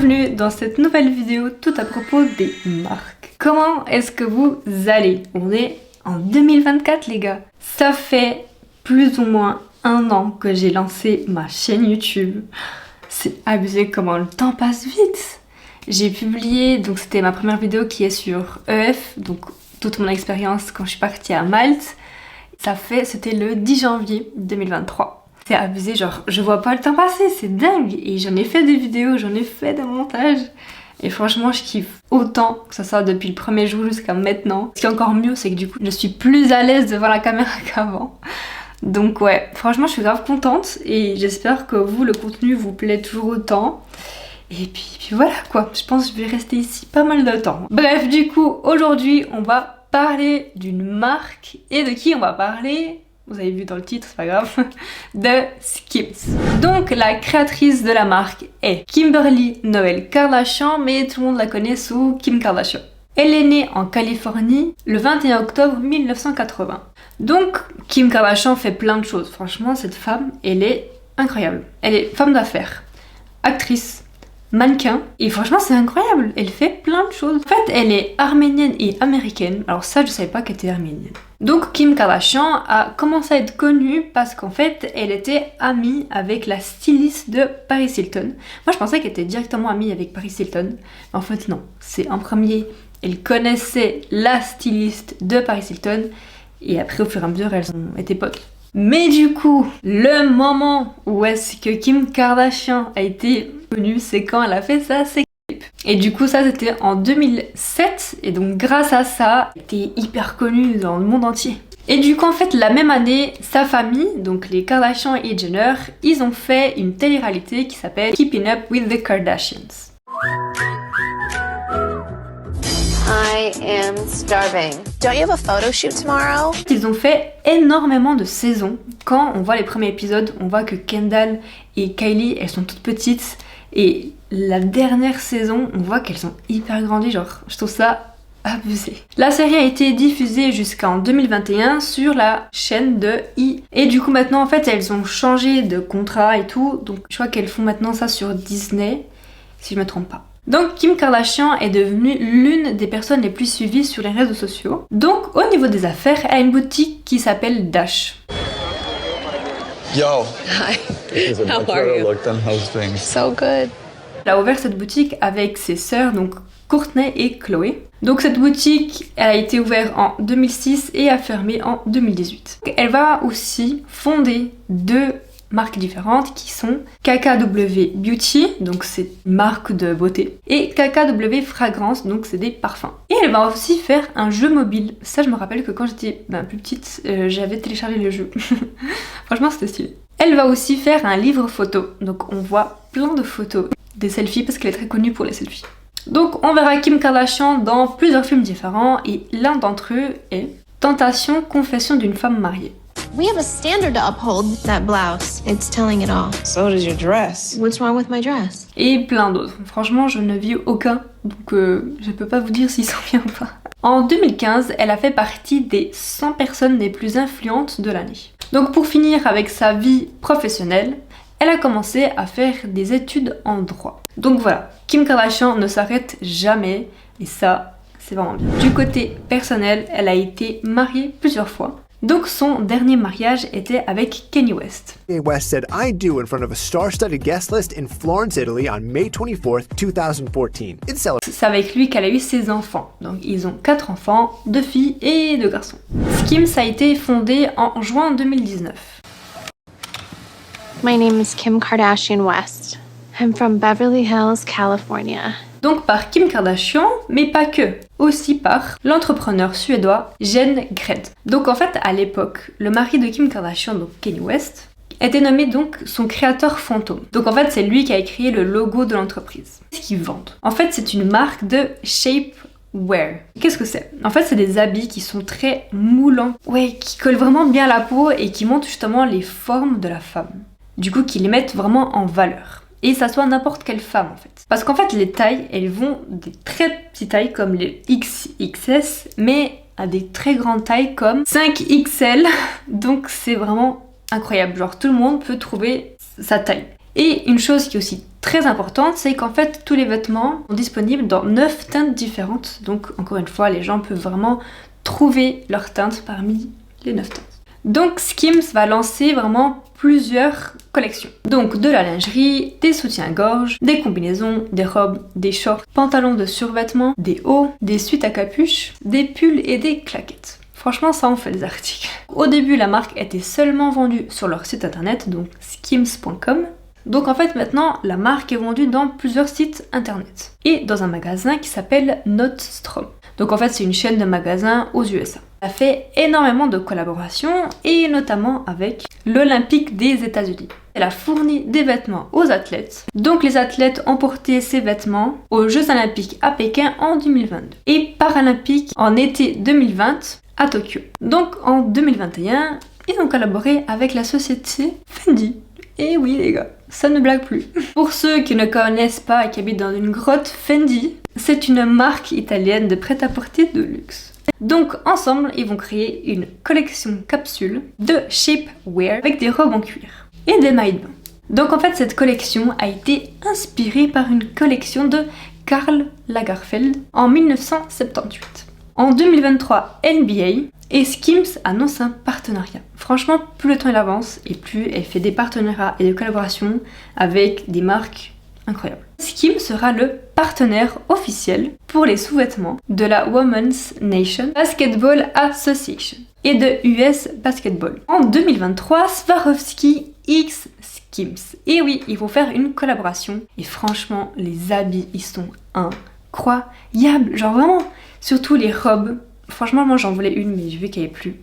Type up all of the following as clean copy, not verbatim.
bienvenue dans cette nouvelle vidéo tout à propos des marques. Comment est-ce que vous allez? On est en 2024 les gars. Ça fait plus ou moins un an que j'ai lancé ma chaîne YouTube. C'est abusé comment le temps passe vite. J'ai publié, donc c'était ma première vidéo qui est sur EF, donc toute mon expérience quand je suis partie à Malte. C'était le 10 janvier 2023. C'est abusé, genre je vois pas le temps passer, c'est dingue. Et j'en ai fait des vidéos, j'en ai fait des montages. Et franchement je kiffe autant que ça soit depuis le premier jour jusqu'à maintenant. Ce qui est encore mieux, c'est que du coup je suis plus à l'aise devant la caméra qu'avant. Donc ouais, franchement je suis grave contente et j'espère que vous, le contenu vous plaît toujours autant. Et puis voilà quoi, je pense que je vais rester ici pas mal de temps. Bref, du coup aujourd'hui on va parler d'une marque. Et de qui on va parler? Vous avez vu dans le titre, c'est pas grave, de Skims. Donc la créatrice de la marque est Kimberly Noël Kardashian, mais tout le monde la connaît sous Kim Kardashian. Elle est née en Californie le 21 octobre 1980. Donc Kim Kardashian fait plein de choses. Franchement, cette femme, elle est incroyable. Elle est femme d'affaires, actrice, mannequin, et franchement c'est incroyable, elle fait plein de choses. En fait elle est arménienne et américaine, alors ça je savais pas qu'elle était arménienne. Donc Kim Kardashian a commencé à être connue parce qu'en fait elle était amie avec la styliste de Paris Hilton. Moi je pensais qu'elle était directement amie avec Paris Hilton, mais en fait non, c'est en premier, elle connaissait la styliste de Paris Hilton, et après au fur et à mesure elles ont été potes. Mais du coup, le moment où est-ce que Kim Kardashian a été connue, c'est quand elle a fait sa sex tape. Et du coup, ça c'était en 2007, et donc grâce à ça, elle était hyper connue dans le monde entier. Et du coup, en fait, la même année, sa famille, donc les Kardashian et Jenner, ils ont fait une télé-réalité qui s'appelle Keeping Up with the Kardashians. I am starving. Don't you have a photo shoot tomorrow? Ils ont fait énormément de saisons. Quand on voit les premiers épisodes, on voit que Kendall et Kylie, elles sont toutes petites. Et la dernière saison, on voit qu'elles sont hyper grandies. Genre, je trouve ça abusé. La série a été diffusée jusqu'en 2021 sur la chaîne de E! Et du coup, maintenant, en fait, elles ont changé de contrat et tout. Donc, je crois qu'elles font maintenant ça sur Disney, si je me trompe pas. Donc Kim Kardashian est devenue l'une des personnes les plus suivies sur les réseaux sociaux. Donc au niveau des affaires, elle a une boutique qui s'appelle Dash. Yo. Hi. How are you? So good. Elle a ouvert cette boutique avec ses sœurs, donc Courtney et Chloé. Donc cette boutique, elle a été ouverte en 2006 et a fermé en 2018. Elle va aussi fonder deux marques différentes qui sont KKW Beauty, donc c'est une marque de beauté, et KKW Fragrance, donc c'est des parfums. Et elle va aussi faire un jeu mobile. Ça, je me rappelle que quand j'étais plus petite, j'avais téléchargé le jeu. Franchement, c'était stylé. Elle va aussi faire un livre photo, donc on voit plein de photos, des selfies, parce qu'elle est très connue pour les selfies. Donc on verra Kim Kardashian dans plusieurs films différents, et l'un d'entre eux est Tentation, confession d'une femme mariée. We have a standard to uphold. That blouse, it's telling it all. So does your dress. What's wrong with my dress? Et plein d'autres. Franchement, je ne vis aucun, donc je peux pas vous dire s'ils sont bien ou pas. En 2015, elle a fait partie des 100 personnes les plus influentes de l'année. Donc pour finir avec sa vie professionnelle, elle a commencé à faire des études en droit. Donc voilà, Kim Kardashian ne s'arrête jamais, et ça, c'est vraiment bien. Du côté personnel, elle a été mariée plusieurs fois. Donc son dernier mariage était avec Kanye West. Kanye West said I do in front of a star-studded guest list in Florence, Italy on May 24th, 2014. C'est avec lui qu'elle a eu ses enfants. Donc ils ont 4 enfants, 2 filles et 2 garçons. Skims a été fondée en juin 2019. My name is Kim Kardashian West. I'm from Beverly Hills, California. Donc par Kim Kardashian, mais pas que, aussi par l'entrepreneur suédois Jen Gred. Donc en fait à l'époque, le mari de Kim Kardashian, donc Kanye West, était nommé donc son créateur fantôme. Donc en fait c'est lui qui a créé le logo de l'entreprise. Qu'est-ce qu'ils vendent? En fait c'est une marque de shapewear. Qu'est-ce que c'est? En fait c'est des habits qui sont très moulants, ouais, qui collent vraiment bien à la peau et qui montrent justement les formes de la femme. Du coup qui les mettent vraiment en valeur. Et ça soit n'importe quelle femme en fait. Parce qu'en fait les tailles, elles vont des très petites tailles comme les XXS, mais à des très grandes tailles comme 5XL. Donc c'est vraiment incroyable, genre tout le monde peut trouver sa taille. Et une chose qui est aussi très importante, c'est qu'en fait tous les vêtements sont disponibles dans 9 teintes différentes. Donc encore une fois, les gens peuvent vraiment trouver leur teinte parmi les 9 teintes. Donc Skims va lancer vraiment plusieurs collections. Donc de la lingerie, des soutiens-gorge, des combinaisons, des robes, des shorts, pantalons de survêtement, des hauts, des suites à capuche, des pulls et des claquettes. Franchement, ça en fait des articles. Au début, la marque était seulement vendue sur leur site internet, donc skims.com. Donc en fait maintenant, la marque est vendue dans plusieurs sites internet et dans un magasin qui s'appelle Nordstrom. Donc en fait c'est une chaîne de magasins aux USA. Elle a fait énormément de collaborations et notamment avec l'Olympique des États-Unis. Elle a fourni des vêtements aux athlètes. Donc les athlètes ont porté ces vêtements aux Jeux Olympiques à Pékin en 2022 et Paralympiques en été 2020 à Tokyo. Donc en 2021, ils ont collaboré avec la société Fendi. Et oui les gars, ça ne blague plus. Pour ceux qui ne connaissent pas et qui habitent dans une grotte, Fendi, c'est une marque italienne de prêt-à-porter de luxe. Donc ensemble, ils vont créer une collection capsule de shapewear avec des robes en cuir et des maillots de bain. Donc en fait, cette collection a été inspirée par une collection de Karl Lagerfeld en 1978. En 2023, NBA et Skims annonce un partenariat. Franchement, plus le temps il avance et plus elle fait des partenariats et des collaborations avec des marques incroyables. Skims sera le partenaire officiel pour les sous-vêtements de la Women's Nation Basketball Association et de US Basketball. En 2023, Swarovski X Skims. Et oui, ils vont faire une collaboration et franchement, les habits, ils sont incroyables. Genre vraiment, surtout les robes. Franchement, moi j'en voulais une, mais j'ai vu qu'elle n'y avait plus.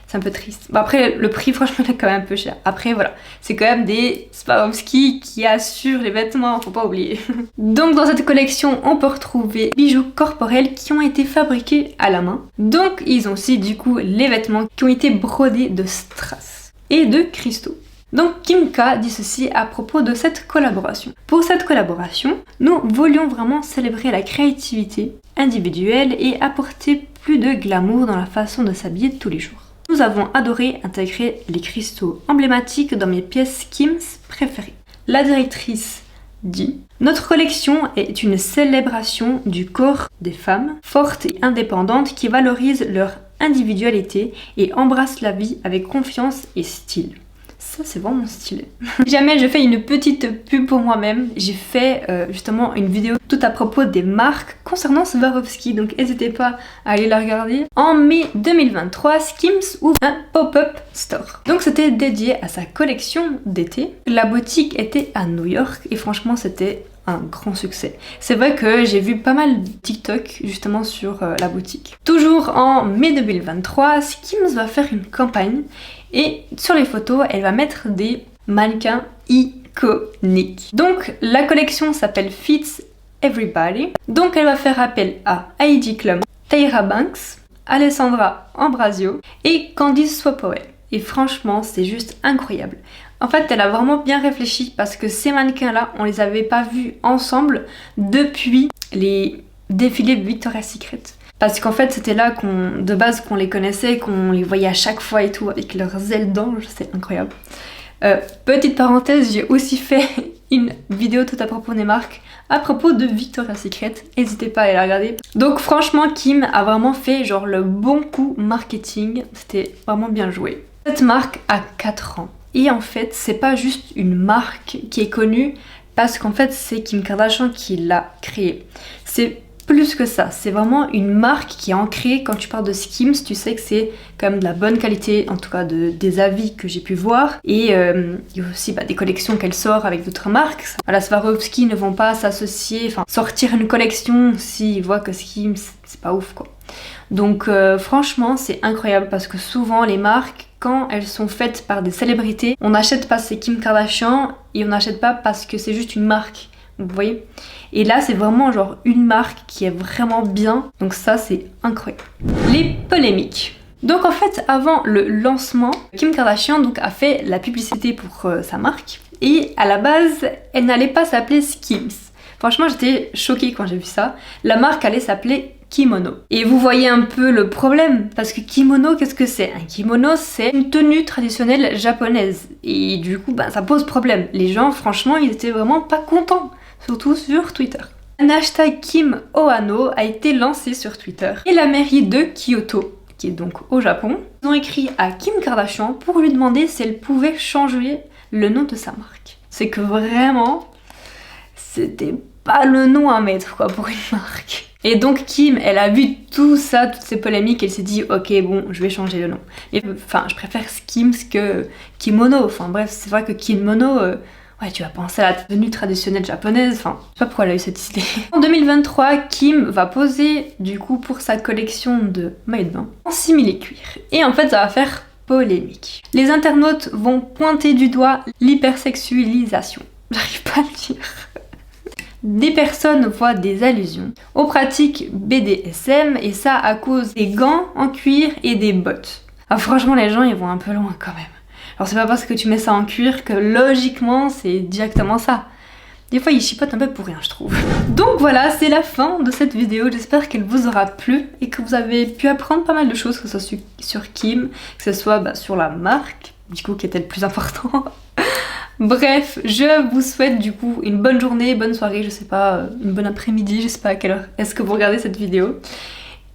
C'est un peu triste. Bon, après, le prix, franchement, il est quand même un peu cher. Après, voilà, c'est quand même des Swarovski qui assurent les vêtements, faut pas oublier. Donc, dans cette collection, on peut retrouver bijoux corporels qui ont été fabriqués à la main. Donc, ils ont aussi, du coup, les vêtements qui ont été brodés de strass et de cristaux. Donc Kim K dit ceci à propos de cette collaboration. Pour cette collaboration, nous voulions vraiment célébrer la créativité individuelle et apporter plus de glamour dans la façon de s'habiller de tous les jours. Nous avons adoré intégrer les cristaux emblématiques dans mes pièces Skims préférées. La directrice dit « Notre collection est une célébration du corps des femmes fortes et indépendantes qui valorisent leur individualité et embrassent la vie avec confiance et style. » Ça c'est vraiment stylé. Si jamais je fais une petite pub pour moi-même, j'ai fait justement une vidéo tout à propos des marques concernant Swarovski, donc n'hésitez pas à aller la regarder. En mai 2023, Skims ouvre un pop-up store. Donc c'était dédié à sa collection d'été. La boutique était à New York et franchement c'était un grand succès. C'est vrai que j'ai vu pas mal de TikTok justement sur la boutique. Toujours en mai 2023, Skims va faire une campagne et sur les photos, elle va mettre des mannequins iconiques. Donc la collection s'appelle Fits Everybody. Donc elle va faire appel à Heidi Klum, Tyra Banks, Alessandra Ambrosio et Candice Swain. Et franchement, c'est juste incroyable. En fait, elle a vraiment bien réfléchi parce que ces mannequins-là, on les avait pas vus ensemble depuis les défilés Victoria's Secret. Parce qu'en fait, c'était là de base qu'on les connaissait, qu'on les voyait à chaque fois et tout, avec leurs ailes d'ange, c'est incroyable. Petite parenthèse, j'ai aussi fait une vidéo tout à propos des marques, à propos de Victoria's Secret, n'hésitez pas à aller la regarder. Donc franchement, Kim a vraiment fait genre le bon coup marketing, c'était vraiment bien joué. Cette marque a 4 ans. Et en fait, c'est pas juste une marque qui est connue parce qu'en fait, c'est Kim Kardashian qui l'a créée. C'est plus que ça, c'est vraiment une marque qui est ancrée. Quand tu parles de Skims, tu sais que c'est quand même de la bonne qualité, en tout cas des avis que j'ai pu voir. Et il y a aussi des collections qu'elle sort avec d'autres marques. Voilà, Swarovski ne vont pas s'associer, enfin sortir une collection s'ils voient que Skims, c'est pas ouf quoi. Donc franchement, c'est incroyable parce que souvent les marques, quand elles sont faites par des célébrités, on n'achète pas ces Kim Kardashian et on n'achète pas parce que c'est juste une marque. Vous voyez? Et là c'est vraiment genre une marque qui est vraiment bien, donc ça c'est incroyable. Les polémiques. Donc en fait avant le lancement, Kim Kardashian donc, a fait la publicité pour sa marque et à la base elle n'allait pas s'appeler Skims. Franchement j'étais choquée quand j'ai vu ça. La marque allait s'appeler Kimono. Et vous voyez un peu le problème, parce que kimono, qu'est-ce que c'est? Un kimono, c'est une tenue traditionnelle japonaise. Et du coup, ça pose problème. Les gens, franchement, ils étaient vraiment pas contents. surtout sur Twitter. Un hashtag Kim Ohano a été lancé sur Twitter et la mairie de Kyoto, qui est donc au Japon, ils ont écrit à Kim Kardashian pour lui demander si elle pouvait changer le nom de sa marque. C'est que vraiment, c'était pas le nom à mettre quoi pour une marque. Et donc Kim, elle a vu tout ça, toutes ces polémiques, elle s'est dit ok bon, je vais changer le nom. Et enfin, je préfère Skims que kimono. Enfin bref, c'est vrai que kimono, ouais, tu vas penser à la tenue traditionnelle japonaise. Enfin, je sais pas pourquoi elle a eu cette idée. En 2023, Kim va poser du coup pour sa collection de maillots de bain en simili-cuir. Et en fait, ça va faire polémique. Les internautes vont pointer du doigt l'hypersexualisation. J'arrive pas à le dire. Des personnes voient des allusions aux pratiques BDSM et ça à cause des gants en cuir et des bottes. Ah, franchement, les gens ils vont un peu loin quand même. Alors c'est pas parce que tu mets ça en cuir que logiquement c'est directement ça. Des fois ils chipotent un peu pour rien je trouve. Donc voilà, c'est la fin de cette vidéo, j'espère qu'elle vous aura plu et que vous avez pu apprendre pas mal de choses, que ce soit sur Kim, que ce soit sur la marque, du coup qui était le plus important. Bref, je vous souhaite du coup une bonne journée, bonne soirée, je sais pas, une bonne après-midi, je sais pas à quelle heure est-ce que vous regardez cette vidéo.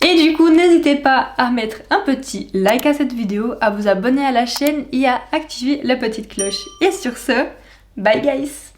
Et du coup, n'hésitez pas à mettre un petit like à cette vidéo, à vous abonner à la chaîne et à activer la petite cloche. Et sur ce, bye guys!